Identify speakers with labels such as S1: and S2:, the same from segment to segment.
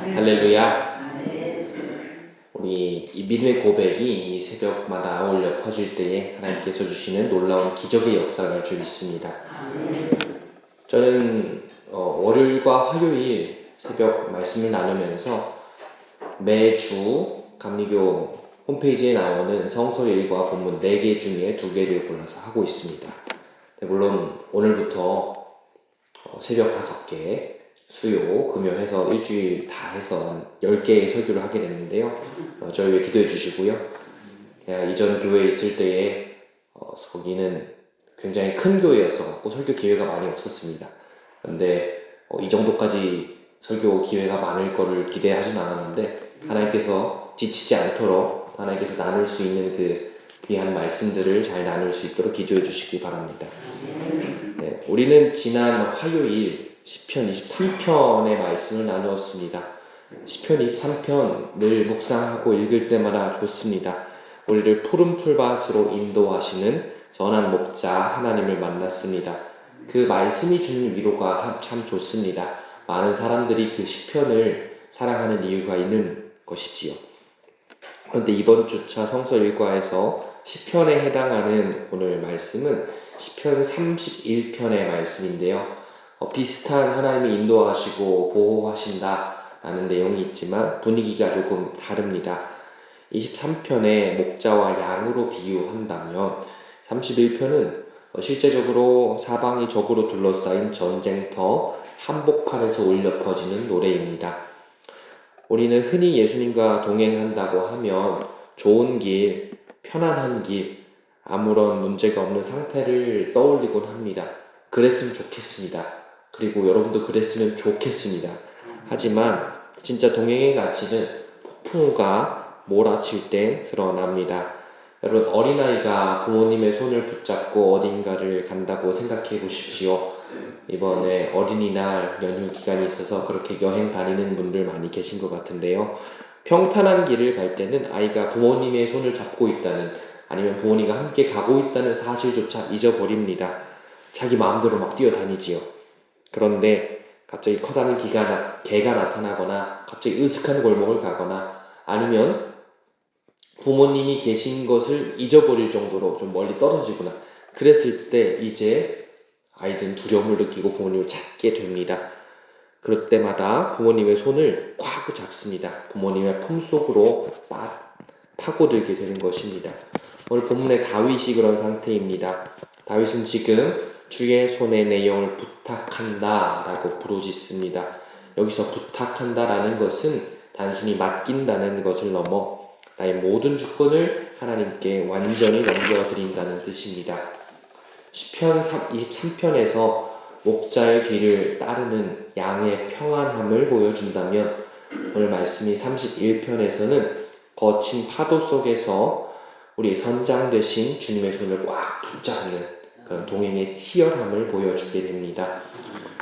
S1: 할렐루야. 우리 이 믿음의 고백이 이 새벽마다 울려 퍼질 때에 하나님께서 주시는 놀라운 기적의 역사를 줄 믿습니다. 저는 월요일과 화요일 새벽 말씀을 나누면서 매주 감리교 홈페이지에 나오는 성서일과 본문 4개 중에 2개를 골라서 하고 있습니다. 물론 오늘부터 새벽 5개, 수요, 금요 해서 일주일 다 해서 한 10개의 설교를 하게 됐는데요. 저희 왜 기도해 주시고요. 제가 이전 교회에 있을 때에 거기는 굉장히 큰 교회였어갖고 설교 기회가 많이 없었습니다. 그런데 이 정도까지 설교 기회가 많을 거를 기대하진 않았는데 하나님께서 지치지 않도록 하나님께서 나눌 수 있는 그 귀한 말씀들을 잘 나눌 수 있도록 기도해 주시기 바랍니다. 네, 우리는 지난 화요일 시편 23편의 말씀을 나누었습니다. 시편 23편 늘 묵상하고 읽을 때마다 좋습니다. 우리를 푸른 풀밭으로 인도하시는 선한 목자 하나님을 만났습니다. 그 말씀이 주는 위로가 참 좋습니다. 많은 사람들이 그 시편을 사랑하는 이유가 있는 것이지요. 그런데 이번 주차 성서 일과에서 시편에 해당하는 오늘 말씀은 시편 31편의 말씀인데요. 비슷한 하나님이 인도하시고 보호하신다 라는 내용이 있지만 분위기가 조금 다릅니다. 23편의 목자와 양으로 비유한다면 31편은 실제적으로 사방이 적으로 둘러싸인 전쟁터 한복판에서 울려 퍼지는 노래입니다. 우리는 흔히 예수님과 동행한다고 하면 좋은 길, 편안한 길, 아무런 문제가 없는 상태를 떠올리곤 합니다. 그랬으면 좋겠습니다. 그리고 여러분도 그랬으면 좋겠습니다. 하지만 진짜 동행의 가치는 폭풍우가 몰아칠 때 드러납니다. 여러분, 어린아이가 부모님의 손을 붙잡고 어딘가를 간다고 생각해 보십시오. 이번에 어린이날 연휴 기간이 있어서 그렇게 여행 다니는 분들 많이 계신 것 같은데요. 평탄한 길을 갈 때는 아이가 부모님의 손을 잡고 있다는, 아니면 부모님과 함께 가고 있다는 사실조차 잊어버립니다. 자기 마음대로 막 뛰어다니지요. 그런데 갑자기 커다란 개가 나타나거나 갑자기 으슥한 골목을 가거나 아니면 부모님이 계신 것을 잊어버릴 정도로 좀 멀리 떨어지거나 그랬을 때 이제 아이들은 두려움을 느끼고 부모님을 찾게 됩니다. 그럴 때마다 부모님의 손을 꽉 잡습니다. 부모님의 품속으로 파고들게 되는 것입니다. 오늘 본문의 다윗이 그런 상태입니다. 다윗은 지금 주의 손의 내용을 부탁한다 라고 부르짖습니다. 여기서 부탁한다 라는 것은 단순히 맡긴다는 것을 넘어 나의 모든 주권을 하나님께 완전히 넘겨드린다는 뜻입니다. 시편 23편에서 목자의 뒤를 따르는 양의 평안함을 보여준다면 오늘 말씀이 31편에서는 거친 파도 속에서 우리 선장 되신 주님의 손을 꽉 붙잡는 그런 동행의 치열함을 보여주게 됩니다.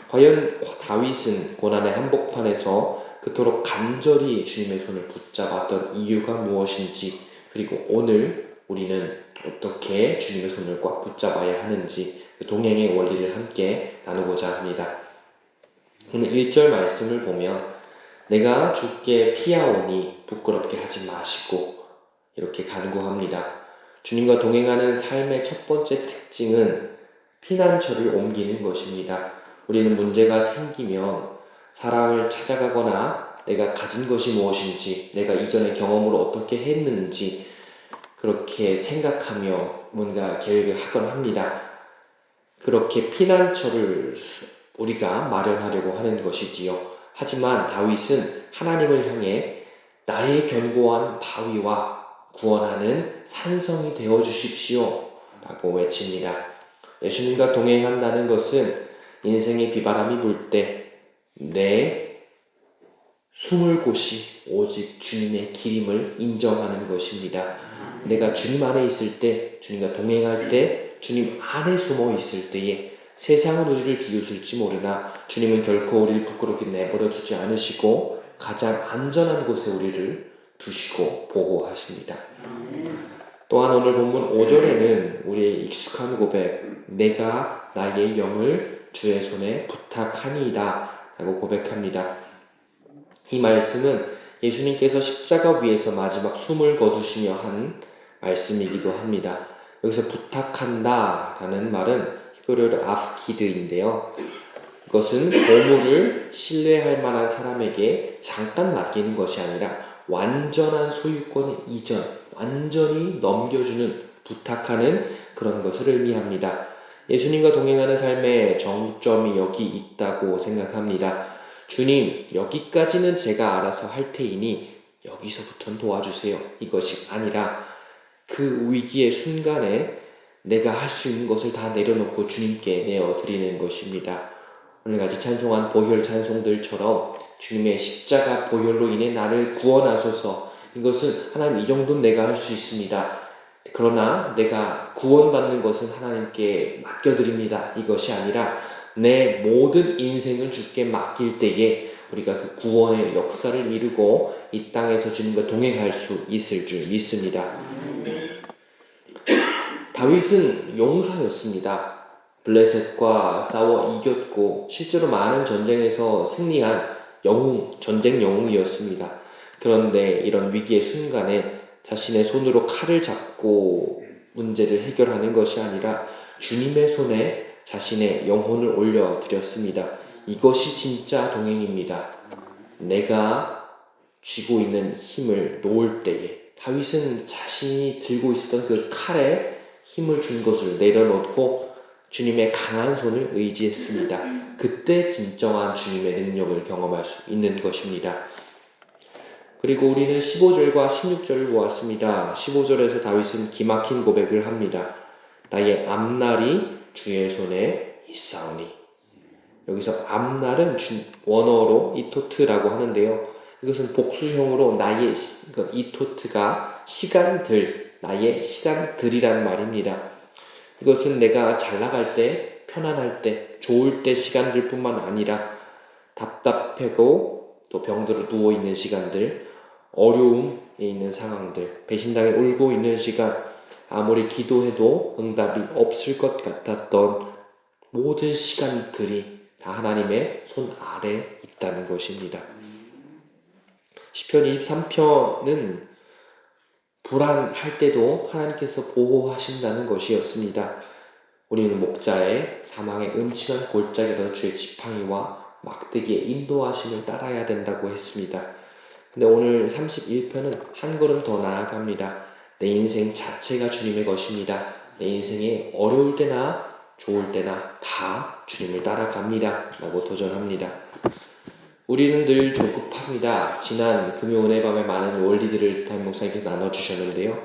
S1: 과연 다윗은 고난의 한복판에서 그토록 간절히 주님의 손을 붙잡았던 이유가 무엇인지, 그리고 오늘 우리는 어떻게 주님의 손을 꽉 붙잡아야 하는지 그 동행의 원리를 함께 나누고자 합니다. 오늘 1절 말씀을 보면 내가 주께 피하오니 부끄럽게 하지 마시고 이렇게 간구합니다. 주님과 동행하는 삶의 첫 번째 특징은 피난처를 옮기는 것입니다. 우리는 문제가 생기면 사람을 찾아가거나 내가 가진 것이 무엇인지, 내가 이전의 경험으로 어떻게 했는지 그렇게 생각하며 뭔가 계획을 하곤 합니다. 그렇게 피난처를 우리가 마련하려고 하는 것이지요. 하지만 다윗은 하나님을 향해 나의 견고한 바위와 구원하는 산성이 되어 주십시오 라고 외칩니다. 예수님과 동행한다는 것은 인생의 비바람이 불 때 내 숨을 곳이 오직 주님의 길임을 인정하는 것입니다. 내가 주님 안에 있을 때, 주님과 동행할 때, 주님 안에 숨어 있을 때에 세상은 우리를 비웃을지 모르나 주님은 결코 우리를 부끄럽게 내버려 두지 않으시고 가장 안전한 곳에 우리를 두시고 보호하십니다. 또한 오늘 본문 5절에는 우리의 익숙한 고백, 내가 나의 영을 주의 손에 부탁하니이다 라고 고백합니다. 이 말씀은 예수님께서 십자가 위에서 마지막 숨을 거두시며 한 말씀이기도 합니다. 여기서 부탁한다 라는 말은 히브리어로 아프키드인데요. 이것은 보물을 신뢰할 만한 사람에게 잠깐 맡기는 것이 아니라 완전한 소유권의 이전, 완전히 넘겨주는, 부탁하는 그런 것을 의미합니다. 예수님과 동행하는 삶의 정점이 여기 있다고 생각합니다. 주님, 여기까지는 제가 알아서 할 테이니 여기서부터는 도와주세요. 이것이 아니라 그 위기의 순간에 내가 할 수 있는 것을 다 내려놓고 주님께 내어드리는 것입니다. 오늘같이 찬송한 보혈 찬송들처럼 주님의 십자가 보혈로 인해 나를 구원하소서, 이것은 하나님 이 정도는 내가 할 수 있습니다. 그러나 내가 구원받는 것은 하나님께 맡겨드립니다. 이것이 아니라 내 모든 인생을 주께 맡길 때에 우리가 그 구원의 역사를 이루고 이 땅에서 주님과 동행할 수 있을 줄 믿습니다. 다윗은 용사였습니다. 블레셋과 싸워 이겼고 실제로 많은 전쟁에서 승리한 영웅, 전쟁 영웅이었습니다. 그런데 이런 위기의 순간에 자신의 손으로 칼을 잡고 문제를 해결하는 것이 아니라 주님의 손에 자신의 영혼을 올려드렸습니다. 이것이 진짜 동행입니다. 내가 쥐고 있는 힘을 놓을 때에 다윗은 자신이 들고 있었던 그 칼에 힘을 준 것을 내려놓고 주님의 강한 손을 의지했습니다. 그때 진정한 주님의 능력을 경험할 수 있는 것입니다. 그리고 우리는 15절과 16절을 보았습니다. 15절에서 다윗은 기막힌 고백을 합니다. 나의 앞날이 주의 손에 있사오니. 여기서 앞날은 원어로 이토트라고 하는데요. 이것은 복수형으로 나의, 이토트가 시간들, 나의 시간들이란 말입니다. 이것은 내가 잘 나갈 때, 편안할 때, 좋을 때 시간들 뿐만 아니라 답답하고 또 병들어 누워있는 시간들, 어려움에 있는 상황들, 배신당해 울고 있는 시간, 아무리 기도해도 응답이 없을 것 같았던 모든 시간들이 다 하나님의 손 아래 있다는 것입니다. 시편 23편은 불안할 때도 하나님께서 보호하신다는 것이었습니다. 우리는 목자의 사망의 음침한 골짜기로 주의 지팡이와 막대기의 인도하심을 따라야 된다고 했습니다. 근데 오늘 31편은 한 걸음 더 나아갑니다. 내 인생 자체가 주님의 것입니다. 내 인생에 어려울 때나 좋을 때나 다 주님을 따라갑니다 라고 도전합니다. 우리는 늘 조급합니다. 지난 금요은혜 밤에 많은 원리들을 담임 목사님께서 나눠주셨는데요.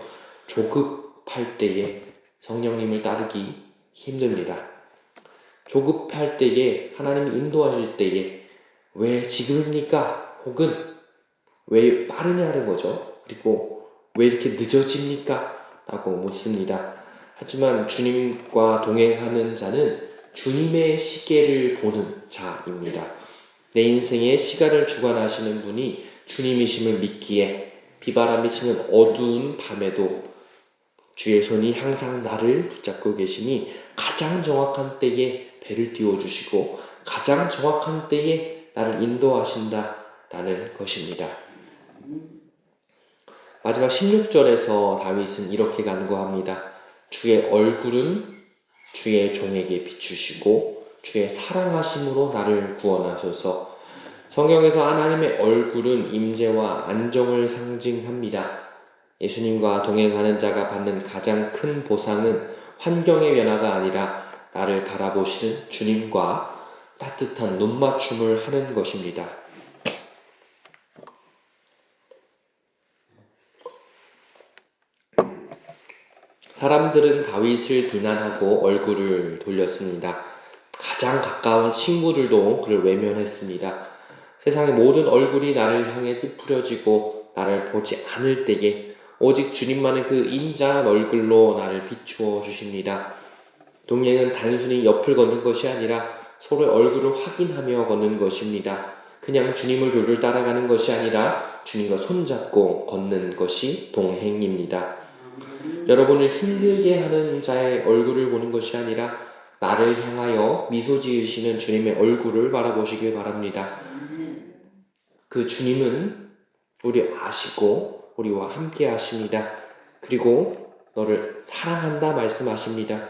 S1: 조급할 때에 성령님을 따르기 힘듭니다. 조급할 때에 하나님이 인도하실 때에 왜 지금입니까? 혹은 왜 빠르냐는 거죠. 그리고 왜 이렇게 늦어집니까? 라고 묻습니다. 하지만 주님과 동행하는 자는 주님의 시계를 보는 자입니다. 내 인생의 시간을 주관하시는 분이 주님이심을 믿기에 비바람이 치는 어두운 밤에도 주의 손이 항상 나를 붙잡고 계시니 가장 정확한 때에 배를 띄워주시고 가장 정확한 때에 나를 인도하신다라는 것입니다. 마지막 16절에서 다윗은 이렇게 간구합니다. 주의 얼굴은 주의 종에게 비추시고 주의 사랑하심으로 나를 구원하소서. 성경에서 하나님의 얼굴은 임재와 안정을 상징합니다. 예수님과 동행하는 자가 받는 가장 큰 보상은 환경의 변화가 아니라 나를 바라보시는 주님과 따뜻한 눈맞춤을 하는 것입니다. 사람들은 다윗을 비난하고 얼굴을 돌렸습니다. 가장 가까운 친구들도 그를 외면했습니다. 세상의 모든 얼굴이 나를 향해 찌푸려지고 나를 보지 않을 때에 오직 주님만의 그 인자한 얼굴로 나를 비추어 주십니다. 동행은 단순히 옆을 걷는 것이 아니라 서로의 얼굴을 확인하며 걷는 것입니다. 그냥 주님을 졸졸 따라가는 것이 아니라 주님과 손잡고 걷는 것이 동행입니다. 여러분을 힘들게 하는 자의 얼굴을 보는 것이 아니라 나를 향하여 미소 지으시는 주님의 얼굴을 바라보시길 바랍니다. 그 주님은 우리 아시고 우리와 함께 하십니다. 그리고 너를 사랑한다 말씀하십니다.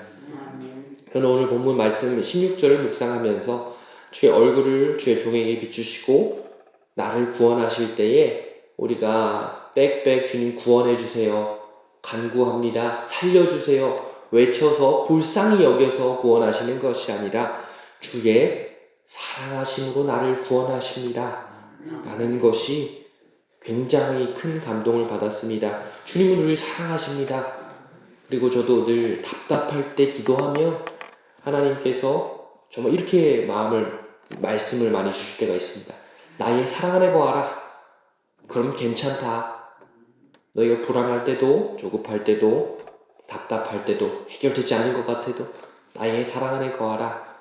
S1: 저는 오늘 본문 말씀 16절을 묵상하면서 주의 얼굴을 주의 종에게 비추시고 나를 구원하실 때에 우리가 빽빽 주님 구원해 주세요, 간구합니다, 살려주세요 외쳐서 불쌍히 여겨서 구원하시는 것이 아니라 주의 사랑하심으로 나를 구원하십니다 라는 것이 굉장히 큰 감동을 받았습니다. 주님은 우리를 사랑하십니다. 그리고 저도 늘 답답할 때 기도하며 하나님께서 정말 이렇게 말씀을 많이 주실 때가 있습니다. 나의 사랑 안에 거하라. 그럼 괜찮다. 너희가 불안할 때도, 조급할 때도, 답답할 때도, 해결되지 않는 것 같아도 나의 사랑 안에 거하라.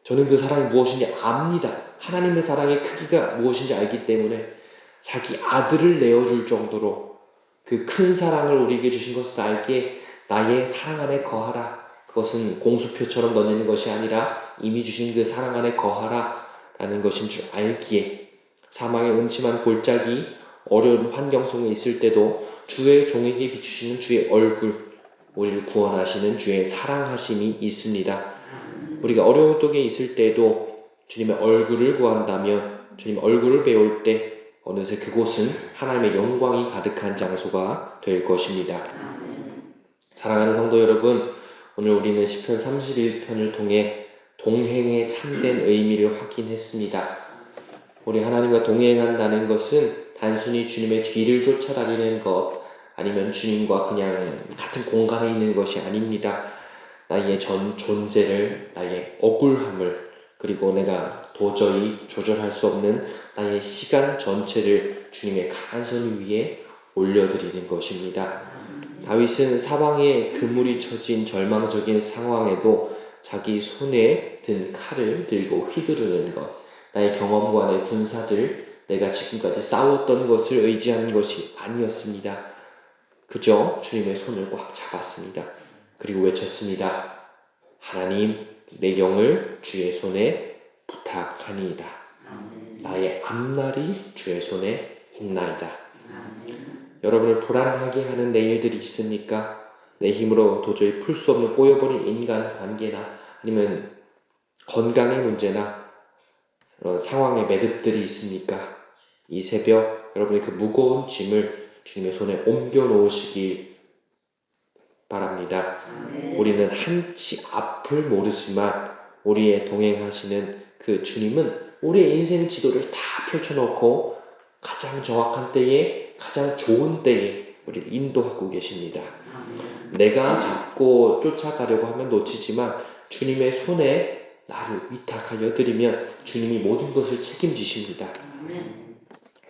S1: 저는 그 사랑이 무엇인지 압니다. 하나님의 사랑의 크기가 무엇인지 알기 때문에 자기 아들을 내어줄 정도로 그 큰 사랑을 우리에게 주신 것을 알기에 나의 사랑 안에 거하라. 그것은 공수표처럼 넣는 것이 아니라 이미 주신 그 사랑 안에 거하라 라는 것인 줄 알기에 사망의 음침한 골짜기 어려운 환경 속에 있을 때도 주의 종에게 비추시는 주의 얼굴, 우리를 구원하시는 주의 사랑하심이 있습니다. 우리가 어려운 쪽에 있을 때도 주님의 얼굴을 구한다면 주님의 얼굴을 배울 때 어느새 그곳은 하나님의 영광이 가득한 장소가 될 것입니다. 사랑하는 성도 여러분, 오늘 우리는 시편 31편을 통해 동행의 참된 의미를 확인했습니다. 우리 하나님과 동행한다는 것은 단순히 주님의 뒤를 쫓아다니는 것, 아니면 주님과 그냥 같은 공간에 있는 것이 아닙니다. 나의 전 존재를, 나의 억울함을, 그리고 내가 도저히 조절할 수 없는 나의 시간 전체를 주님의 강한 손 위에 올려드리는 것입니다. 다윗은 사방에 그물이 쳐진 절망적인 상황에도 자기 손에 든 칼을 들고 휘두르는 것, 나의 경험과 내 군사들, 내가 지금까지 싸웠던 것을 의지하는 것이 아니었습니다. 그저 주님의 손을 꽉 잡았습니다. 그리고 외쳤습니다. 하나님, 내 영을 주의 손에 부탁하니이다. 나의 앞날이 주의 손에 있나이다. 여러분을 불안하게 하는 내일들이 있습니까? 내 힘으로 도저히 풀 수 없는 꼬여버린 인간관계나 아니면 건강의 문제나 그런 상황의 매듭들이 있습니까? 이 새벽 여러분의 그 무거운 짐을 주님의 손에 옮겨 놓으시기 바랍니다. 우리는 한치 앞을 모르지만 우리의 동행하시는 그 주님은 우리의 인생 지도를 다 펼쳐놓고 가장 정확한 때에, 가장 좋은 때에 우리를 인도하고 계십니다. 내가 잡고 쫓아가려고 하면 놓치지만 주님의 손에 나를 위탁하여 드리면 주님이 모든 것을 책임지십니다.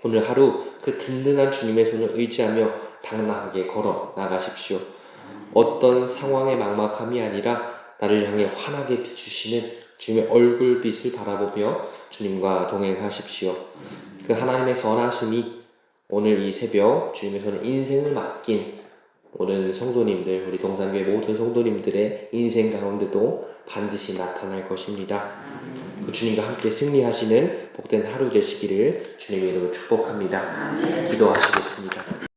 S1: 오늘 하루 그 든든한 주님의 손을 의지하며 당당하게 걸어 나가십시오. 어떤 상황의 막막함이 아니라 나를 향해 환하게 비추시는 주님의 얼굴빛을 바라보며 주님과 동행하십시오. 그 하나님의 선하심이 오늘 이 새벽 주님의 손에 인생을 맡긴 모든 성도님들, 우리 동산교회 모든 성도님들의 인생 가운데도 반드시 나타날 것입니다. 그 주님과 함께 승리하시는 복된 하루 되시기를 주님의 이름으로 축복합니다. 기도하시겠습니다.